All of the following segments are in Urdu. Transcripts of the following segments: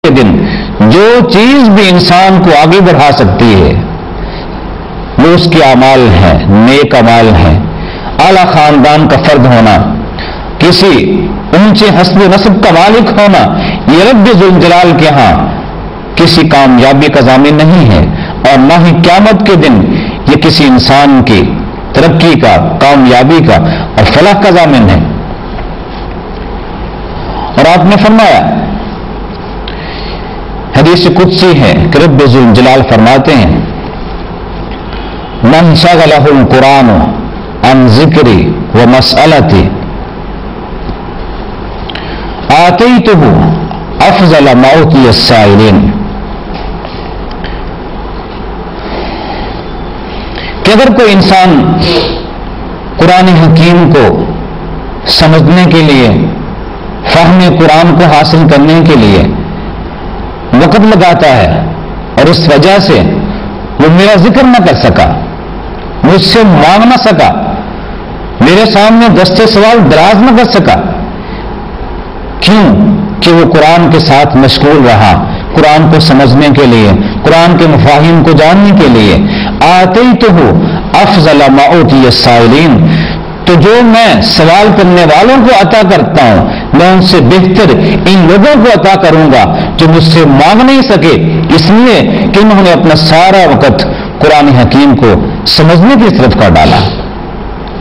کے دن جو چیز بھی انسان کو آگے بڑھا سکتی ہے وہ اس کے اعمال ہیں، نیک اعمال ہیں، اعلیٰ خاندان کا فرد ہونا، کسی اونچے حسب و نسب کا مالک ہونا، یہ رب ذوالجلال کے ہاں کسی کامیابی کا ضامن نہیں ہے، اور نہ ہی قیامت کے دن یہ کسی انسان کی ترقی کا، کامیابی کا اور فلاح کا ضامن ہے۔ اور آپ نے فرمایا، حدیث قدسی ہے کہ رب ذوالجلال فرماتے ہیں، من شغلہ القرآن عن ذکری و مسئلتی آتیتہ افضل ما اوتی السائلین، کہ اگر کوئی انسان قرآن حکیم کو سمجھنے کے لیے، فہم قرآن کو حاصل کرنے کے لیے وقت لگاتا ہے اور اس وجہ سے وہ میرا ذکر نہ کر سکا، مجھ سے مانگ نہ سکا، میرے سامنے دستے سوال دراز نہ کر سکا، کیوں کہ وہ قرآن کے ساتھ مشغول رہا، قرآن کو سمجھنے کے لیے، قرآن کے مفاہیم کو جاننے کے لیے، آتیتہ افضل ما اوتی السائلین، تو جو میں سوال کرنے والوں کو عطا کرتا ہوں میں ان سے بہتر ان لوگوں کو عطا کروں گا جو مجھ سے مانگ نہیں سکے، اس لیے کہ انہوں نے اپنا سارا وقت قرآن حکیم کو سمجھنے کی طرف کا ڈالا۔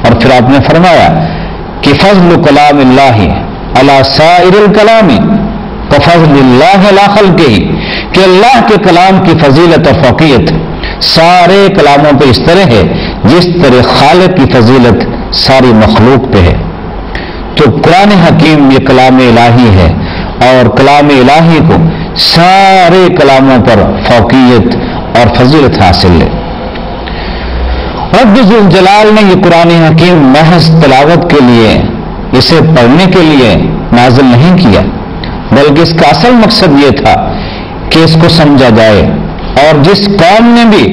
اور پھر آپ نے فرمایا کہ فضل کلام اللہ علی سائر الکلام کفضل اللہ علی خلقہ، کہ اللہ کے کلام کی فضیلت اور فوقیت سارے کلاموں پہ اس طرح ہے جس طرح خالق کی فضیلت ساری مخلوق پہ ہے۔ تو قرآن حکیم یہ کلام الہی ہے اور کلام الہی کو سارے کلاموں پر فوقیت اور فضیلت حاصل ہے۔ رب ذوالجلال نے یہ قرآن حکیم محض تلاوت کے لیے، اسے پڑھنے کے لیے نازل نہیں کیا، بلکہ اس کا اصل مقصد یہ تھا کہ اس کو سمجھا جائے، اور جس قوم نے بھی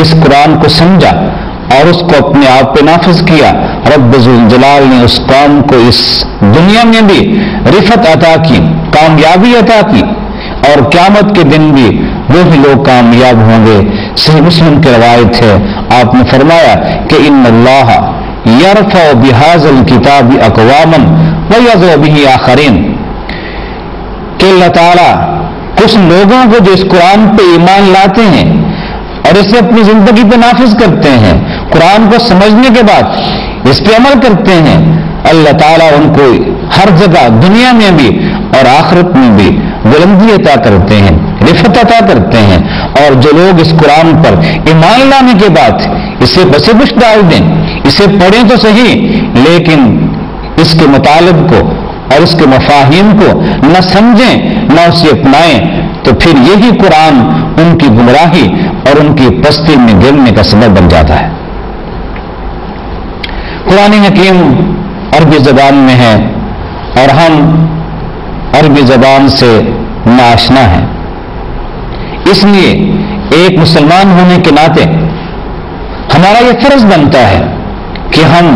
اس قرآن کو سمجھا اور اس کو اپنے آپ پہ نافذ کیا، رب ذوالجلال نے اس قوم کو اس دنیا میں بھی رفعت عطا کی، کامیابی عطا کی، اور قیامت کے دن بھی وہی لوگ کامیاب ہوں گے۔ صحیح مسلم کی روایت ہے، آپ نے فرمایا کہ ان اللہ یرفع بہذا الکتاب اقواما ویضع بہ آخرین، کہ اللہ تعالیٰ کچھ لوگوں کو جو اس قرآن پہ ایمان لاتے ہیں اور اسے اپنی زندگی پہ نافذ کرتے ہیں، قرآن کو سمجھنے کے بعد اس پہ عمل کرتے ہیں، اللہ تعالیٰ ان کو ہر جگہ دنیا میں بھی اور آخرت میں بھی بلندی عطا کرتے ہیں، رفعت عطا کرتے ہیں۔ اور جو لوگ اس قرآن پر ایمان لانے کے بعد اسے بس بش ڈال دیں، اسے پڑھیں تو صحیح لیکن اس کے مطالب کو اور اس کے مفاہیم کو نہ سمجھیں نہ اسے اپنائیں، تو پھر یہی قرآن ان کی گمراہی اور ان کی پستی میں گرنے کا سبب بن جاتا ہے۔ قرآن حکیم عربی زبان میں ہے اور ہم عربی زبان سے ناآشنا ہیں، اس لیے ایک مسلمان ہونے کے ناطے ہمارا یہ فرض بنتا ہے کہ ہم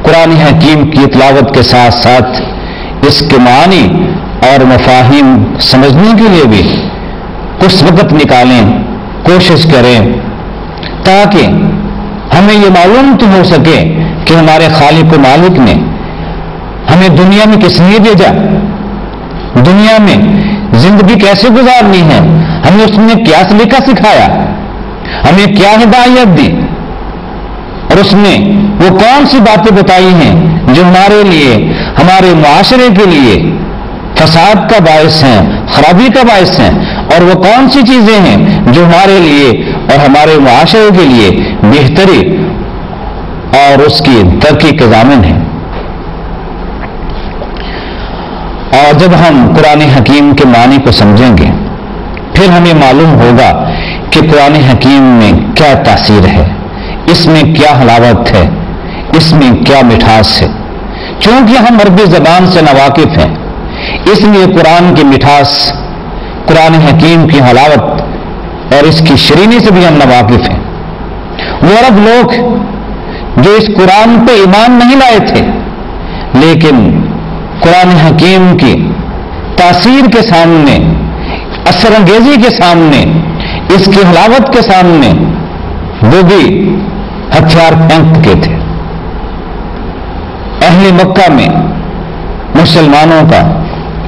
قرآن حکیم کی تلاوت کے ساتھ ساتھ اس کے معنی اور مفاہیم سمجھنے کے لیے بھی کچھ وقت نکالیں، کوشش کریں، تاکہ ہمیں یہ معلوم تو ہو سکے کہ ہمارے خالق و مالک نے ہمیں دنیا میں کس لیے بھیجا، دنیا میں زندگی کیسے گزارنی ہے، ہمیں اس نے کیا سلیقہ سکھایا، ہمیں کیا ہدایت دی، اور اس نے وہ کون سی باتیں بتائی ہیں جو ہمارے لیے، ہمارے معاشرے کے لیے فساد کا باعث ہیں، خرابی کا باعث ہیں، اور وہ کون سی چیزیں ہیں جو ہمارے لیے اور ہمارے معاشرے کے لیے بہتری اور اس کی ترقی کے ضامن ہیں۔ اور جب ہم قرآن حکیم کے معنی کو سمجھیں گے پھر ہمیں معلوم ہوگا کہ قرآن حکیم میں کیا تاثیر ہے، اس میں کیا حلاوت ہے، اس میں کیا مٹھاس ہے۔ چونکہ ہم عربی زبان سے ناواقف ہیں اس لیے قرآن کی مٹھاس، قرآن حکیم کی حلاوت اور اس کی شرینی سے بھی ہم ناواقف ہیں۔ وہ عرب لوگ جو اس قرآن پہ ایمان نہیں لائے تھے لیکن قرآن حکیم کی تاثیر کے سامنے اثر انگیزی کے سامنے، اس کی حلاوت کے سامنے وہ بھی ہتھیار پھینک چکے تھے۔ اہل مکہ میں مسلمانوں کا،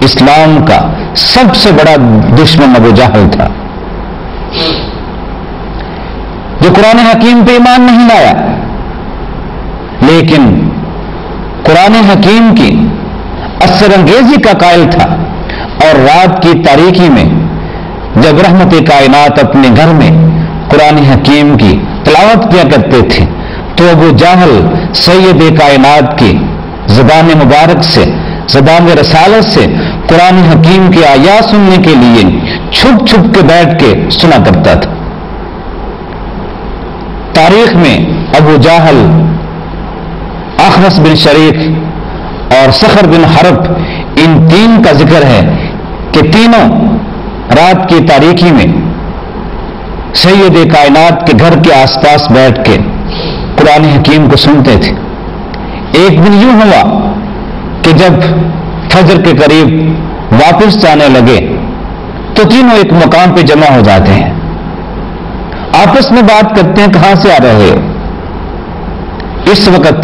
اسلام کا سب سے بڑا دشمن ابو جہل تھا، جو قرآن حکیم پہ ایمان نہیں لایا، لیکن قرآن حکیم کی اثر انگیزی کا قائل تھا۔ اور رات کی تاریکی میں جب رحمت کائنات اپنے گھر میں قرآن حکیم کی تلاوت کیا کرتے تھے تو ابو جہل سید کائنات کی زبان مبارک سے، زبان رسالت سے قرآن حکیم کی آیات سننے کے لیے چھپ چھپ کے بیٹھ کے سنا کرتا تھا۔ تاریخ میں ابو جہل، اخنس بن شریک اور صخر بن حرب، ان تین کا ذکر ہے کہ تینوں رات کی تاریکی میں سید کائنات کے گھر کے آس پاس بیٹھ کے قرآن حکیم کو سنتے تھے۔ ایک دن یوں ہوا کہ جب فجر کے قریب واپس جانے لگے تو تینوں ایک مقام پہ جمع ہو جاتے ہیں، آپس میں بات کرتے ہیں، کہاں سے آ رہے ہو؟ اس وقت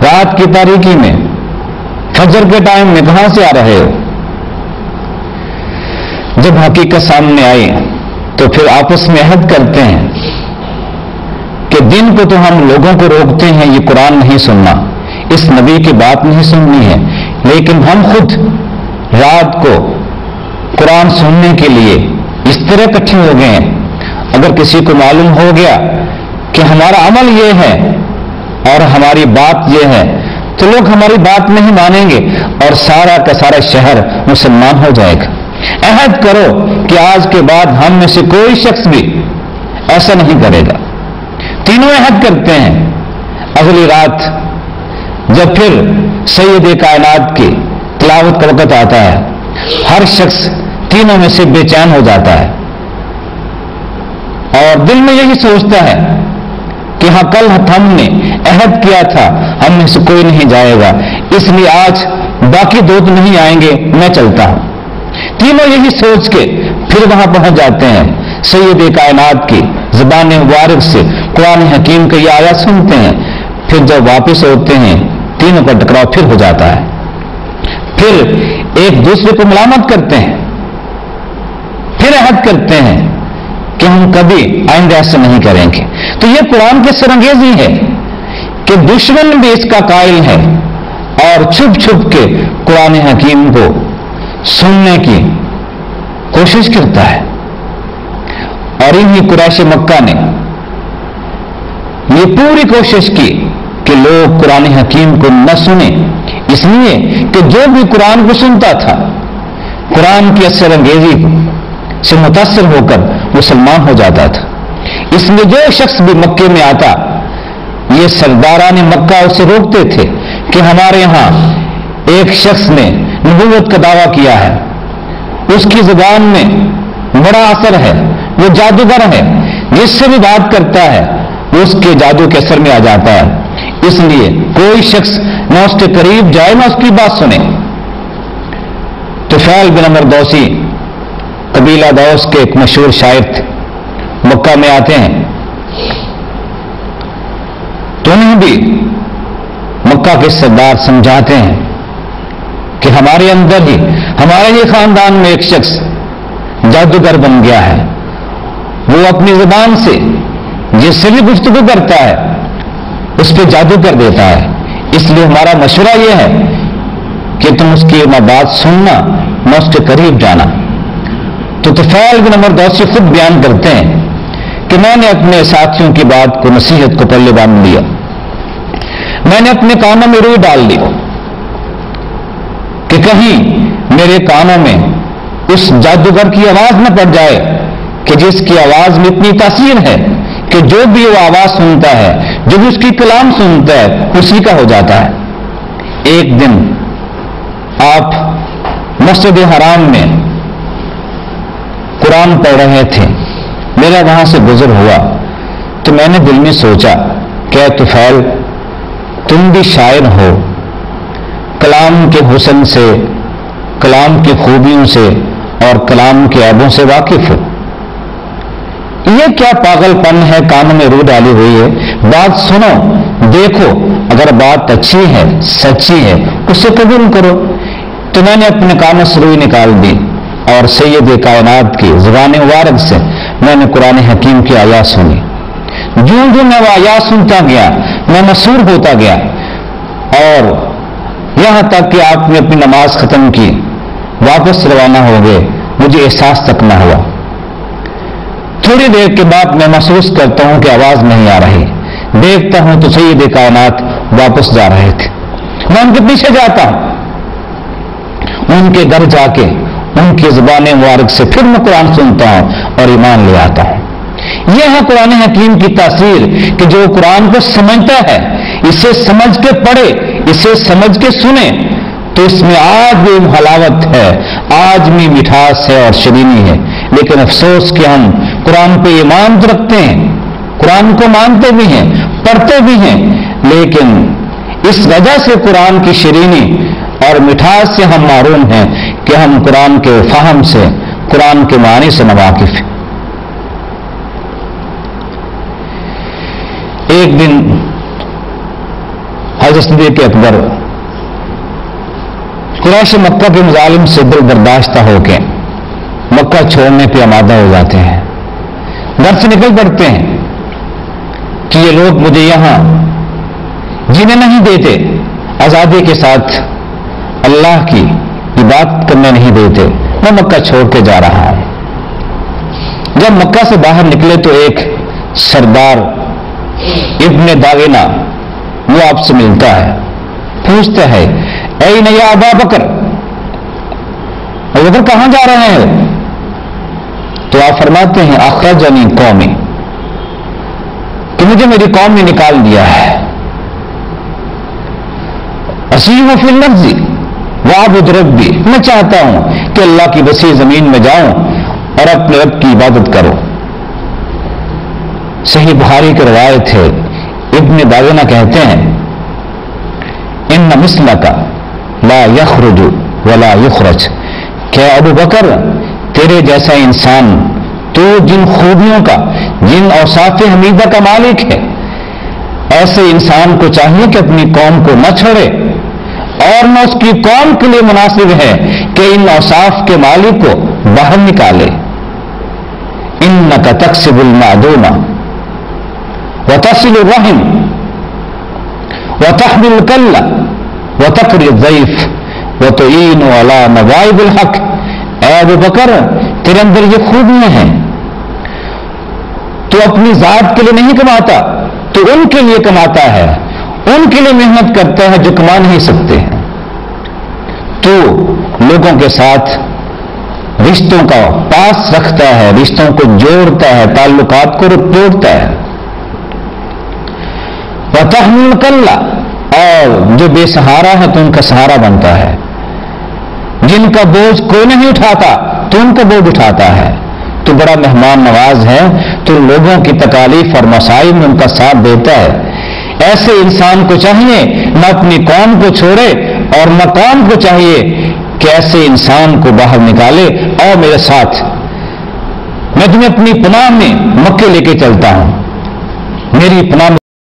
رات کی تاریکی میں، فجر کے ٹائم میں کہاں سے آ رہے ہو؟ جب حقیقت سامنے آئی تو پھر آپس میں عہد کرتے ہیں کہ دن کو تو ہم لوگوں کو روکتے ہیں یہ قرآن نہیں سننا، اس نبی کی بات نہیں سننی ہے، لیکن ہم خود رات کو قرآن سننے کے لیے اس طرح اکٹھے ہو گئے ہیں۔ اگر کسی کو معلوم ہو گیا کہ ہمارا عمل یہ ہے اور ہماری بات یہ ہے تو لوگ ہماری بات نہیں مانیں گے اور سارا کا سارا شہر مسلمان ہو جائے گا۔ عہد کرو کہ آج کے بعد ہم میں سے کوئی شخص بھی ایسا نہیں کرے گا۔ تینوں عہد کرتے ہیں۔ اگلی رات جب پھر سید کائنات کی تلاوت کا وقت آتا ہے، ہر شخص تینوں میں سے بے چین ہو جاتا ہے اور دل میں یہی سوچتا ہے کہ ہاں کل ہم نے عہد کیا تھا ہم میں سے کوئی نہیں جائے گا، اس لیے آج باقی دو تو نہیں آئیں گے، میں چلتا ہوں۔ تینوں یہی سوچ کے پھر وہاں پہنچ جاتے ہیں، سید کائنات کی زبان مبارک سے قرآن حکیم کا یہ آیات سنتے ہیں۔ پھر جب واپس ہوتے ہیں تینوں کا ٹکراؤ پھر ہو جاتا ہے، پھر ایک دوسرے کو ملامت کرتے ہیں، پھر عہد کرتے ہیں کہ ہم کبھی آئندہ ایسا نہیں کریں گے۔ تو یہ قرآن کی سرانگیزی ہے کہ دشمن بھی اس کا قائل ہے اور چھپ چھپ کے قرآن حکیم کو سننے کی کوشش کرتا ہے۔ اور انہی قریش مکہ نے یہ پوری کوشش کی کہ لوگ قرآن حکیم کو نہ سنیں، اس لیے کہ جو بھی قرآن کو سنتا تھا قرآن کی اثر انگیزی سے متاثر ہو کر مسلمان ہو جاتا تھا۔ اس لیے جو شخص بھی مکے میں آتا یہ سرداران مکہ اسے روکتے تھے کہ ہمارے ہاں ایک شخص نے نبوت کا دعویٰ کیا ہے، اس کی زبان میں بڑا اثر ہے، وہ جادوگر ہے، جس سے بھی بات کرتا ہے وہ اس کے جادو کے اثر میں آ جاتا ہے، اس لیے کوئی شخص نہ اس کے قریب جائے نہ اس کی بات سنے۔ طفیل بن عمر دوسی قبیلہ دوس کے ایک مشہور شاعر تھے، مکہ میں آتے ہیں تو انہیں بھی مکہ کے سردار سمجھاتے ہیں کہ ہمارے اندر ہی ہمارے ہی خاندان میں ایک شخص جادوگر بن گیا ہے، وہ اپنی زبان سے جس سے بھی گفتگو کرتا ہے اس پہ جادو کر دیتا ہے، اس لیے ہمارا مشورہ یہ ہے کہ تم اس کی نہ بات سننا نہ اس کے قریب جانا۔ تو طفیل بن عمر دوسی خود بیان کرتے ہیں کہ میں نے اپنے ساتھیوں کی بات کو، نصیحت کو پلے باندھ لیا، میں نے اپنے کانوں میں روئی ڈال دی کہ کہیں میرے کانوں میں اس جادوگر کی آواز نہ پڑ جائے کہ جس کی آواز میں اتنی تاثیر ہے کہ جو بھی وہ آواز سنتا ہے، جو بھی اس کی کلام سنتا ہے اسی کا ہو جاتا ہے۔ ایک دن آپ مسجد حرام میں قرآن پڑھ رہے تھے، میرا وہاں سے گزر ہوا تو میں نے دل میں سوچا کہ اے طفیل تم بھی شاعر ہو، کلام کے حسن سے، کلام کی خوبیوں سے اور کلام کے عیبوں سے واقف ہو۔ یہ کیا پاگل پن ہے، کانوں میں روح ڈالی ہوئی ہے؟ بات سنو، دیکھو، اگر بات اچھی ہے، سچی ہے، اسے قبول کرو۔ تو میں نے اپنے کانوں سے روئی نکال دی اور سید کائنات کی زبان مبارک سے میں نے قرآن حکیم کی آیات سنی۔ جوں جوں میں وہ آیات سنتا گیا میں مسحور ہوتا گیا، اور یہاں تک کہ آپ نے اپنی نماز ختم کی، واپس روانہ ہو گئے، مجھے احساس تک نہ ہوا۔ تھوڑی دیر کے بعد میں محسوس کرتا ہوں کہ آواز نہیں آ رہی، دیکھتا ہوں تو سید کائنات واپس جا رہے تھے۔ میں ان کے پیچھے جاتا ہوں، ان کے گھر جا کے ان کی زبان مبارک سے پھر میں قرآن سنتا ہوں اور ایمان لے آتا ہوں۔ یہ ہے قرآن حکیم کی تاثیر کہ جو قرآن کو سمجھتا ہے، اسے سمجھ کے پڑھے، اسے سمجھ کے سنے، تو اس میں آج بھی حلاوت ہے، آج بھی مٹھاس ہے اور شیرینی ہے۔ لیکن افسوس کہ ہم قرآن پہ ایمان تو رکھتے ہیں، قرآن کو مانتے بھی ہیں، پڑھتے بھی ہیں، لیکن اس وجہ سے قرآن کی شیرینی اور مٹھاس سے ہم محروم ہیں کہ ہم قرآن کے فہم سے، قرآن کے معنی سے ناواقف ہیں۔ ایک دن حضرت صدیق اکبر قریش مکہ کے مظالم سے دل برداشتہ ہو کے مکہ چھوڑنے پہ آمادہ ہو جاتے ہیں، گھر سے نکل پڑتے ہیں کہ یہ لوگ مجھے یہاں جینے نہیں دیتے، آزادی کے ساتھ اللہ کی عبادت کرنے نہیں دیتے، میں مکہ چھوڑ کے جا رہا ہوں۔ جب مکہ سے باہر نکلے تو ایک سردار ابن داغنہ وہ آپ سے ملتا ہے، پوچھتا ہے، اے نیا ابا بکر، ابو بکر کہاں جا رہے ہیں؟ تو آپ فرماتے ہیں، اخرجنی قومی، کہ مجھے میری قوم نے نکال دیا ہے، اسیح فی الارض واعبد ربی، میں چاہتا ہوں کہ اللہ کی وسیع زمین میں جاؤں اور اپنے رب کی عبادت کروں۔ صحیح بخاری کی روایت ہے، ابن داغنہ کہتے ہیں، ان مثلک لا یخرج ولا یخرج، کہ ابو بکر تیرے جیسا انسان، تو جن خوبیوں کا، جن اوصاف حمیدہ کا مالک ہے، ایسے انسان کو چاہیے کہ اپنی قوم کو نہ چھوڑے، اور نہ اس کی قوم کے لیے مناسب ہے کہ ان اوصاف کے مالک کو باہر نکالے۔ انک تکسب المعدوم وتصل الرحم وتحمل الکل وتقری الضیف وتعین علی نوائب الحق، اے ابو بکر تیرے اندر یہ خوبیاں ہیں، تو اپنی ذات کے لیے نہیں کماتا، تو ان کے لیے کماتا ہے، ان کے لیے محنت کرتا ہے جو کما نہیں سکتے ہیں، تو لوگوں کے ساتھ رشتوں کا پاس رکھتا ہے، رشتوں کو جوڑتا ہے، تعلقات کو توڑتا ہے۔ وتحمل الکل، اور جو بے سہارا ہے تو ان کا سہارا بنتا ہے، جن کا بوجھ کوئی نہیں اٹھاتا تو ان کا بوجھ اٹھاتا ہے، تو بڑا مہمان نواز ہے، تو لوگوں کی تکالیف اور مسائل میں ان کا ساتھ دیتا ہے۔ ایسے انسان کو چاہیے نہ اپنی قوم کو چھوڑے اور نہ قوم کو چاہیے کہ ایسے انسان کو باہر نکالے، اور میرے ساتھ میں تمہیں اپنی پناہ میں مکے لے کے چلتا ہوں، میری پناہ